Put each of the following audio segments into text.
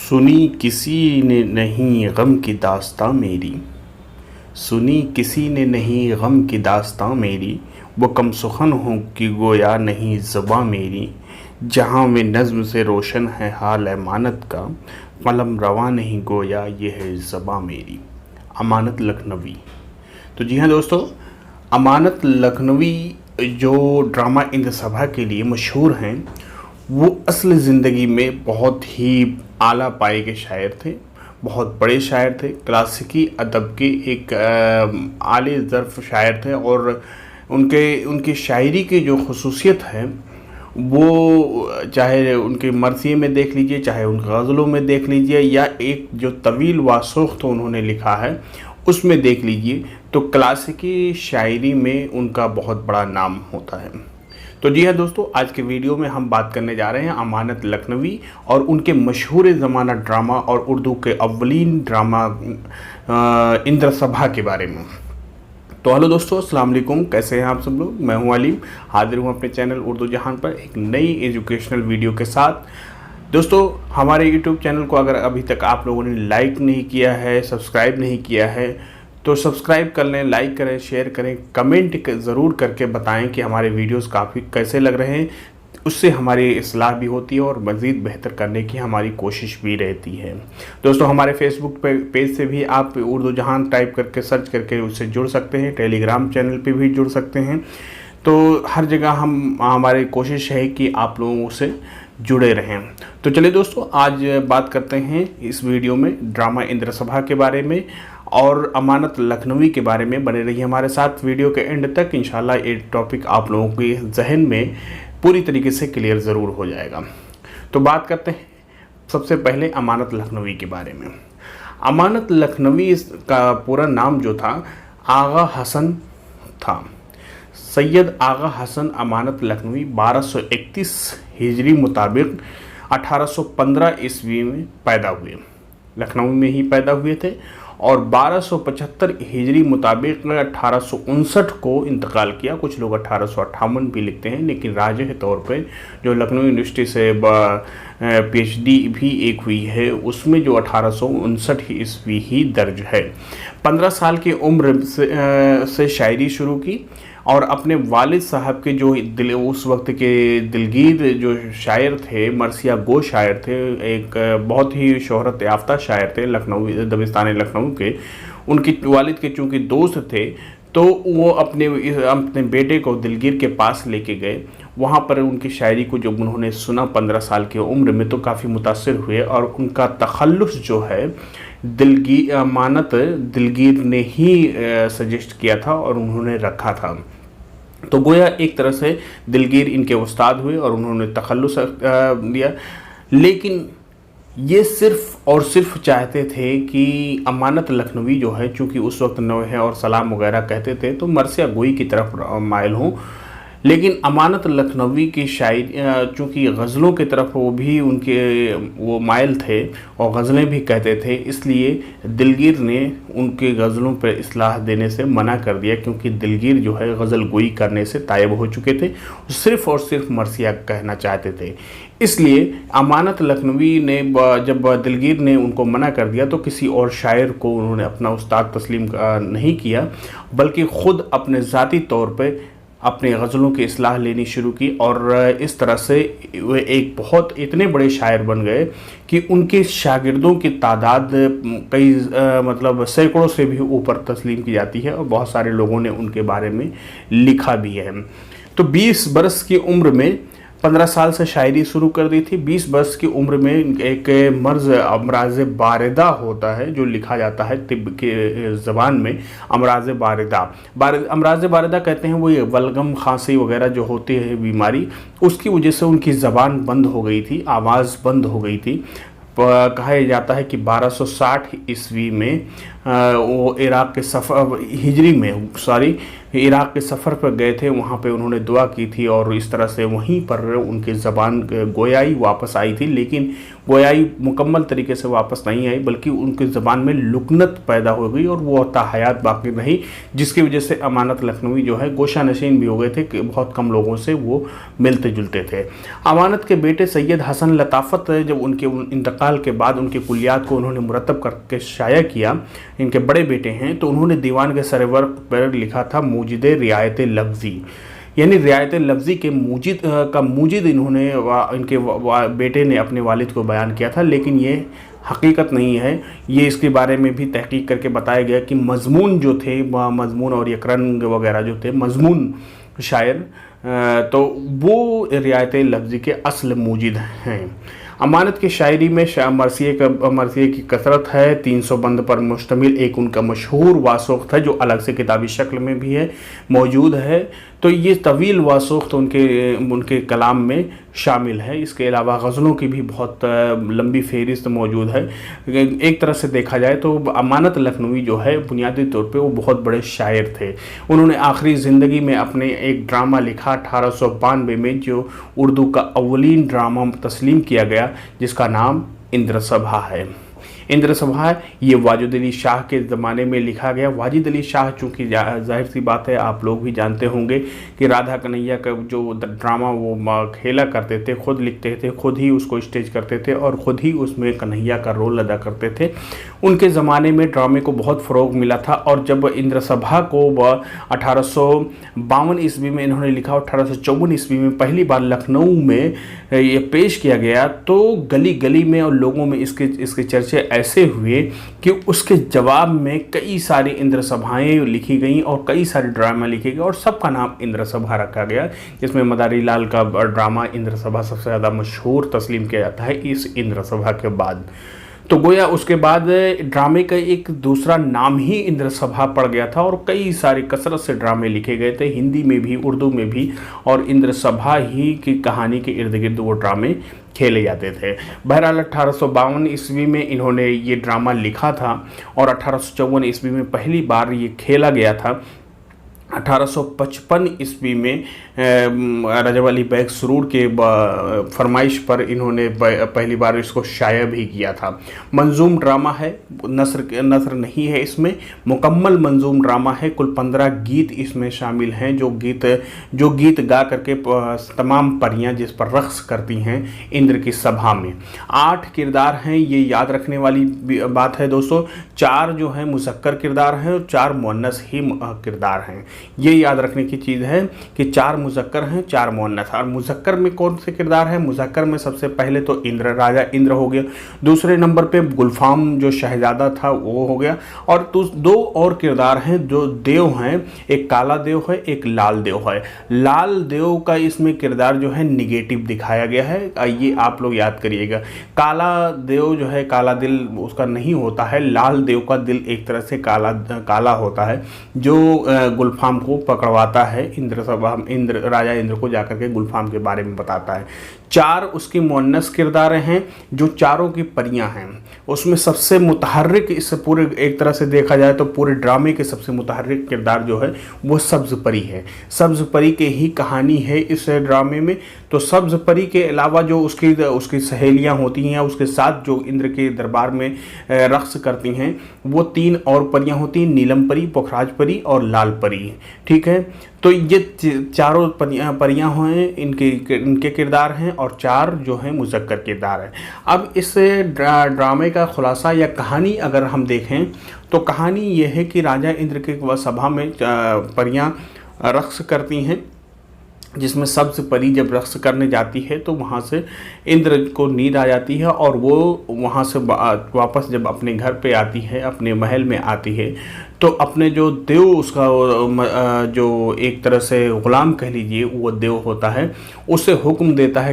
सुनी किसी ने नहीं गम की दास्तां मेरी। सुनी किसी ने नहीं गम की दास्तां मेरी। वो कम सुखन हूँ कि गोया नहीं ज़ुबां मेरी। जहाँ में नज़्म से रोशन है हाल अमानत का, कलम रवा नहीं गोया ये है ज़बां मेरी। अमानत लखनवी। तो जी हाँ दोस्तों, अमानत लखनवी जो ड्रामा इंद्र सभा के लिए मशहूर हैं, वो असल ज़िंदगी में बहुत ही आला पाए के शायर थे। बहुत बड़े शायर थे, क्लासिकी अदब के एक आले ज़र्फ़ शायर थे। और उनकी शायरी की जो खसूसियत है वो चाहे उनके मरसिए में देख लीजिए, चाहे उनकी गज़लों में देख लीजिए, या एक जो तवील वासोख्त उन्होंने लिखा है उसमें देख लीजिए, तो क्लासिकी शायरी में उनका बहुत बड़ा नाम होता है। तो जी हाँ दोस्तों, आज के वीडियो में हम बात करने जा रहे हैं अमानत लखनवी और उनके मशहूर ज़माना ड्रामा और उर्दू के अव्वलीन ड्रामा इंद्र सभा के बारे में। तो हेलो दोस्तों, अस्सलाम वालेकुम, कैसे हैं आप सब लोग। मैं हूं अलीम, हाजिर हूं अपने चैनल उर्दू जहान पर एक नई एजुकेशनल वीडियो के साथ। दोस्तों, हमारे यूट्यूब चैनल को अगर अभी तक आप लोगों ने लाइक नहीं किया है, सब्सक्राइब नहीं किया है, तो सब्सक्राइब कर लें, लाइक करें, शेयर करें, कमेंट ज़रूर करके बताएं कि हमारे वीडियोस काफ़ी कैसे लग रहे हैं। उससे हमारी इस्लाह भी होती है और मज़ीद बेहतर करने की हमारी कोशिश भी रहती है। दोस्तों, हमारे फेसबुक पेज से भी आप उर्दू जहान टाइप करके सर्च करके उससे जुड़ सकते हैं। टेलीग्राम चैनल पे भी जुड़ सकते हैं। तो हर जगह हमारी कोशिश है कि आप लोगों से जुड़े रहें। तो चलिए दोस्तों, आज बात करते हैं इस वीडियो में ड्रामा इंद्र सभा के बारे में और अमानत लखनवी के बारे में। बने रहिए हमारे साथ वीडियो के एंड तक। इंशाल्लाह ये टॉपिक आप लोगों के जहन में पूरी तरीके से क्लियर ज़रूर हो जाएगा। तो बात करते हैं सबसे पहले अमानत लखनवी के बारे में। अमानत लखनवी का पूरा नाम जो था आगा हसन था। सैयद आगा हसन अमानत लखनवी 1231 हिजरी मुताबिक 1815 ईस्वी में पैदा हुए। लखनऊ में ही पैदा हुए थे और 1275 हिजरी मुताबिक 1859 को इंतकाल किया। कुछ लोग 1858 भी लिखते हैं, लेकिन राजिह तौर पे जो लखनऊ यूनिवर्सिटी से PhD भी एक हुई है उसमें जो 1859 ईस्वी ही दर्ज है। 15 साल की उम्र से शायरी शुरू की और अपने वालिद साहब के जो उस वक्त के दिलगीर जो शायर थे, मरसिया गो शायर थे, एक बहुत ही शोहरत याफ्ता शायर थे लखनऊ दबिस्तान लखनऊ के। उनके वालिद के चूँकि दोस्त थे, तो वो अपने बेटे को दिलगीर के पास लेके गए। वहाँ पर उनकी शायरी को जब उन्होंने सुना 15 साल की उम्र में, तो काफ़ी मुतासिर हुए और उनका तखल्लुस जो है अमानत दिलगीर ने ही सजेस्ट किया था और उन्होंने रखा था। तो गोया एक तरह से दिलगीर इनके उस्ताद हुए और उन्होंने तखल्लुस दिया। लेकिन ये सिर्फ़ और सिर्फ चाहते थे कि अमानत लखनवी जो है, चूँकि उस वक्त नौहे और सलाम वगैरह कहते थे, तो मरसिया गोई की तरफ माइल हों। लेकिन अमानत लखनवी की शायरी चूँकि गज़लों की तरफ वो माइल थे और गज़लें भी कहते थे, इसलिए दिलगीर ने उनके गज़लों पर इस्लाह देने से मना कर दिया, क्योंकि दिलगीर जो है गज़ल गोई करने से तायब हो चुके थे, सिर्फ़ और सिर्फ मरसिया कहना चाहते थे। इसलिए अमानत लखनवी ने जब दिलगीर ने उनको मना कर दिया, तो किसी और शायर को उन्होंने अपना उस्ताद तस्लीम नहीं किया, बल्कि ख़ुद अपने ज़ाती तौर पर अपने गज़लों की इस्लाह लेनी शुरू की। और इस तरह से वे एक बहुत इतने बड़े शायर बन गए कि उनके शागिर्दों की तादाद कई मतलब सैकड़ों से भी ऊपर तस्लीम की जाती है और बहुत सारे लोगों ने उनके बारे में लिखा भी है। तो 20 बरस की उम्र में 15 साल से शायरी शुरू कर दी थी। 20 वर्ष की उम्र में एक मर्ज़ अमराज़ बारिदा होता है, जो लिखा जाता है तिब्ब के ज़बान में अमराज़ बारिदा। अमराज़ बारिदा कहते हैं वो ये बलगम खांसी वगैरह जो होती है बीमारी, उसकी वजह से उनकी ज़बान बंद हो गई थी, आवाज़ बंद हो गई थी। कहा जाता है कि 1260 ईस्वी में वो इराक़ के हिजरी में इराक़ के सफ़र पर गए थे, वहाँ पे उन्होंने दुआ की थी और इस तरह से वहीं पर उनकी ज़बान गोयाई वापस आई थी, लेकिन गोयाई मुकम्मल तरीके से वापस नहीं आई, बल्कि उनकी ज़बान में लुकनत पैदा हो गई और वो ताहयात बाकी रही, जिसकी वजह से अमानत लखनवी जो है गोशा नशीन भी हो गए थे कि बहुत कम लोगों से वो मिलते जुलते थे। अमानत के बेटे सैयद हसन लताफ़त जब उनके इंतकाल के बाद उनके कुलियात को उन्होंने मुरतब करके शाया किया, इनके बड़े बेटे हैं, तो उन्होंने दीवान के सरवर पर लिखा था मूजिद रियायत लफ्ज़ी, यानी रियायत लफ्ज़ी के मूजिद इन्होंने इनके बेटे ने अपने वालिद को बयान किया था, लेकिन ये हकीकत नहीं है। ये इसके बारे में भी तहकीक करके बताया गया कि मज़मून जो थे, मज़मून और यकरंग वगैरह जो थे मज़मून शायर, तो वो रियायत लफ्ज़ी के असल मूजिद हैं। अमानत की शायरी में मरसिए की कसरत है, 300 बंद पर मुश्तमिल एक उनका मशहूर वासोख्त है जो अलग से किताबी शक्ल में भी है मौजूद है। तो ये तवील वासोख्त उनके कलाम में शामिल है। इसके अलावा गज़लों की भी बहुत लंबी फहरिस्त मौजूद है। एक तरह से देखा जाए तो अमानत लखनवी जो है बुनियादी तौर पे वो बहुत बड़े शायर थे। उन्होंने आखिरी ज़िंदगी में अपने एक ड्रामा लिखा 1892 में, जो उर्दू का अव्वलीन ड्रामा तस्लीम किया गया, जिसका नाम इंद्र सभा है। इंद्र सभा ये वाजिद अली शाह के ज़माने में लिखा गया। वाजिद अली शाह, चूँकि जाहिर सी बात है आप लोग भी जानते होंगे कि राधा कन्हैया का जो ड्रामा वो खेला करते थे, खुद लिखते थे, खुद ही उसको स्टेज करते थे और ख़ुद ही उसमें कन्हैया का रोल अदा करते थे। उनके ज़माने में ड्रामे को बहुत फ़रोग़ मिला था और जब इंद्र सभा को 1852 ईस्वी में इन्होंने लिखा, 1854 ईस्वी में पहली बार लखनऊ में ये पेश किया गया, तो गली गली में और लोगों में इसके चर्चे ऐसे हुए कि उसके जवाब में कई सारी इंद्र सभाएँ लिखी गईं और कई सारे ड्रामा लिखे गए और सबका नाम इंद्र सभा रखा गया, जिसमें मदारी लाल का ड्रामा इंद्र सभा सबसे ज़्यादा मशहूर तस्लीम किया जाता है इस इंद्र सभा के बाद। तो गोया उसके बाद ड्रामे का एक दूसरा नाम ही इंद्र सभा पड़ गया था और कई सारे कसरत से ड्रामे लिखे गए थे, हिंदी में भी, उर्दू में भी, और इंद्र सभा ही की कहानी के इर्द गिर्द वो ड्रामे खेले जाते थे। बहरहाल 1852 ईस्वी में इन्होंने ये ड्रामा लिखा था और 1854 ईस्वी में पहली बार ये खेला गया था। 1855 ईस्वी में रजब अली बैग सुरूर के फरमाइश पर इन्होंने पहली बार इसको शाया भी किया था। मंजूम ड्रामा है, नसर नहीं है इसमें, मुकम्मल मंजूम ड्रामा है। कुल 15 गीत इसमें शामिल हैं, जो गीत गा करके तमाम परियां जिस पर रक़्स करती हैं इंद्र की सभा में। 8 किरदार हैं, ये याद रखने वाली बात है दोस्तों। 4 जो हैं मुज़क्कर किरदार हैं और 4 मुअन्नस ही किरदार हैं। ये याद रखने की चीज़ है कि 4 मुज़क्कर हैं, 4 मुअन्नस। और मुज़क्कर में कौन से किरदार हैं? मुज़क्कर में सबसे पहले तो इंद्र, राजा इंद्र हो गया। दूसरे नंबर पे गुलफाम जो शहजादा था वो हो गया। और 2 और किरदार हैं जो देव हैं, एक काला देव है, एक लाल देव है। लाल देव का इसमें किरदार जो है निगेटिव दिखाया गया है, ये आप लोग याद करिएगा। काला देव जो है, काला दिल उसका नहीं होता है, लाल देव का दिल एक तरह से काला होता है, जो गुलफाम को पकड़वाता है। राजा इंद्र को जाकर के गुलफाम के बारे में बताता है। 4 उसकी मुअन्नस किरदार हैं जो चारों की परियां हैं। उसमें सबसे मुतहर्रिक, इससे पूरे एक तरह से देखा जाए तो पूरे ड्रामे के सबसे मुतहर्रिक किरदार जो है वो सब्ज़ परी है। सब्ज़ परी की ही कहानी है इस ड्रामे में। तो सब्ज़ परी के अलावा जो उसकी सहेलियां होती हैं, उसके साथ जो इंद्र के दरबार में रक़्स करती हैं, वो 3 और परियां होती हैं, नीलम परी, पुखराज परी और लाल परी। ठीक है, तो ये चारों परियां हैं, इनके किरदार हैं और 4 जो हैं मुज़क्कर किरदार हैं। अब इस ड्रामे का खुलासा या कहानी अगर हम देखें तो कहानी ये है कि राजा इंद्र के सभा में परियां रक़्स करती हैं, जिसमें सब्ज़ परी जब रक़्स करने जाती है तो वहाँ से इंद्र को नींद आ जाती है और वो वहाँ से वापस जब अपने घर पे आती है, अपने महल में आती है, तो अपने जो देव, उसका जो एक तरह से ग़ुलाम कह लीजिए वो देव होता है, उसे हुक्म देता है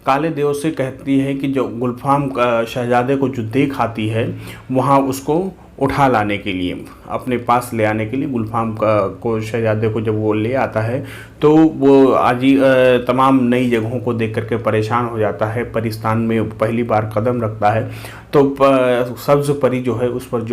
काले देव से कहती है कि जो गुलफाम शहजादे को जो देख आती है वहाँ उसको उठा लाने के लिए, अपने पास ले आने के लिए गुलफाम को शहजादे को जब वो ले आता है तो वो तमाम नई जगहों को देख करके परेशान हो जाता है। परिस्तान में पहली बार कदम रखता है तो सब्ज़ परी जो है उस पर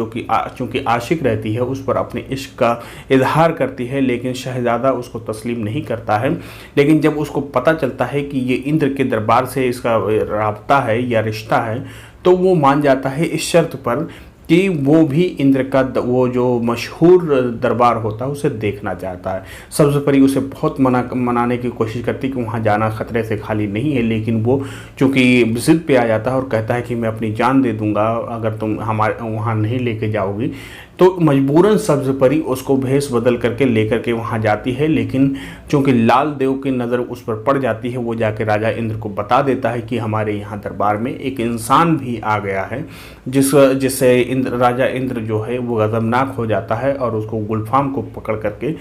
चूँकि आशिक रहती है उस पर अपने इश्क का इजहार करती है, लेकिन शहज़ादा उसको तस्लीम नहीं करता है। लेकिन जब उसको पता चलता है कि ये इंद्र के दरबार से इसका राब्ता है या रिश्ता है तो वो मान जाता है इस शर्त पर कि वो भी इंद्र का वो जो मशहूर दरबार होता है उसे देखना चाहता है। सब्ज़ परी उसे बहुत मनाने की कोशिश करती कि वहाँ जाना ख़तरे से खाली नहीं है, लेकिन वो चूँकि ज़िद पे आ जाता है और कहता है कि मैं अपनी जान दे दूँगा अगर तुम हमारे वहाँ नहीं लेके जाओगी। तो मजबूरन सब्ज़ परी उसको भेष बदल करके लेकर के वहाँ जाती है, लेकिन चूँकि लाल देव की नज़र उस पर पड़ जाती है वो जाके राजा इंद्र को बता देता है कि हमारे यहाँ दरबार में एक इंसान भी आ गया है जिससे राजा इंद्र जो है वो गज़बनाक हो जाता है और उसको गुलफाम को पकड़ करके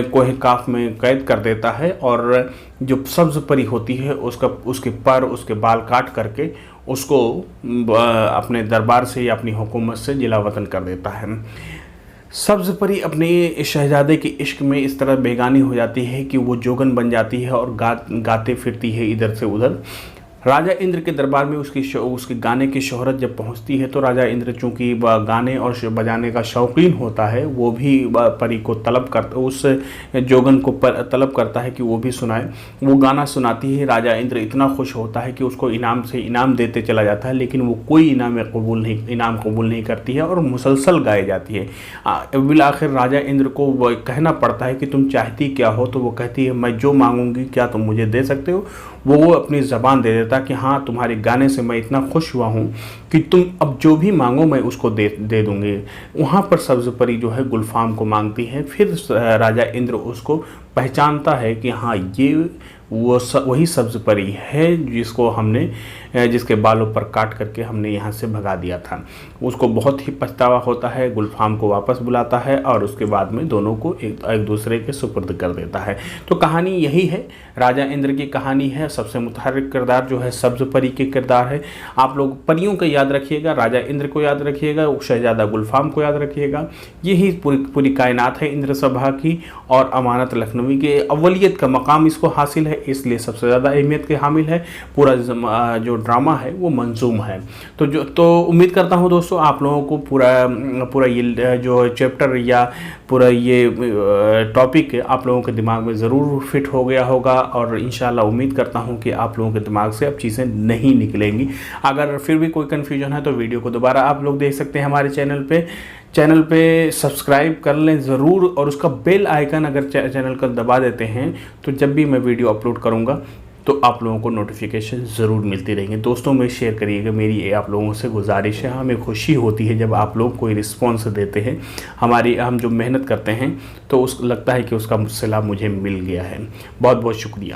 कोहे काफ में कैद कर देता है और जो सब्ज़ परी होती है उसके पर उसके बाल काट करके उसको अपने दरबार से या अपनी हुकूमत से जिला वतन कर देता है। सब्ज़ परी अपने शहजादे के इश्क में इस तरह बेगानी हो जाती है कि वो जोगन बन जाती है और गाते फिरती है इधर से उधर। राजा इंद्र के दरबार में उसके गाने की शोहरत जब पहुंचती है तो राजा इंद्र चूँकि गाने और बजाने का शौकीन होता है वो भी परी को उस जोगन को तलब करता है कि वो भी सुनाए। वो गाना सुनाती है, राजा इंद्र इतना खुश होता है कि उसको इनाम से इनाम देते चला जाता है, लेकिन वो कोई इनाम कबूल नहीं करती है और मुसलसल गाई जाती है। बिल आखिर राजा इंद्र को कहना पड़ता है कि तुम चाहती क्या हो, तो वो कहती है मैं जो मांगूंगी क्या तुम मुझे दे सकते हो। वो अपनी ज़बान दे देता कि हाँ तुम्हारे गाने से मैं इतना खुश हुआ हूँ कि तुम अब जो भी मांगो मैं उसको दे दूँगी। वहाँ पर सब्ज़ परी जो है गुलफाम को मांगती है। फिर राजा इंद्र उसको पहचानता है कि हाँ ये वही सब्ज़ परी है जिसके बालों पर काट करके हमने यहाँ से भगा दिया था। उसको बहुत ही पछतावा होता है, गुलफाम को वापस बुलाता है और उसके बाद में दोनों को एक दूसरे के सुपुर्द कर देता है। तो कहानी यही है, राजा इंद्र की कहानी है। सबसे मुतहर्रिक किरदार जो है सब्ज़ परी के किरदार है। आप लोग परियों को याद रखिएगा, राजा इंद्र को याद रखिएगा, शहजादा गुलफाम को याद रखिएगा। यही पूरी कायनात है इंद्र सभा की और अमानत लखनवी के अव्वलियत का मकाम इसको हासिल है, इसलिए सबसे ज़्यादा अहमियत के हामिल है। पूरा जो ड्रामा है वो मंजूम है। तो उम्मीद करता हूँ दोस्तों आप लोगों को पूरा ये जो चैप्टर या पूरा ये टॉपिक आप लोगों के दिमाग में ज़रूर फिट हो गया होगा और इंशाल्लाह उम्मीद करता हूँ कि आप लोगों के दिमाग से अब चीज़ें नहीं निकलेंगी। अगर फिर भी कोई कन्फ्यूजन है तो वीडियो को दोबारा आप लोग देख सकते हैं हमारे चैनल पे सब्सक्राइब कर लें ज़रूर और उसका बेल आइकन अगर चैनल का दबा देते हैं तो जब भी मैं वीडियो अपलोड करूँगा तो आप लोगों को नोटिफिकेशन ज़रूर मिलती रहेंगी। दोस्तों में शेयर करिएगा, मेरी आप लोगों से गुजारिश है। हमें खुशी होती है जब आप लोग कोई रिस्पॉन्स देते हैं। हम जो मेहनत करते हैं तो लगता है कि उसका सिला मुझे मिल गया है। बहुत बहुत शुक्रिया।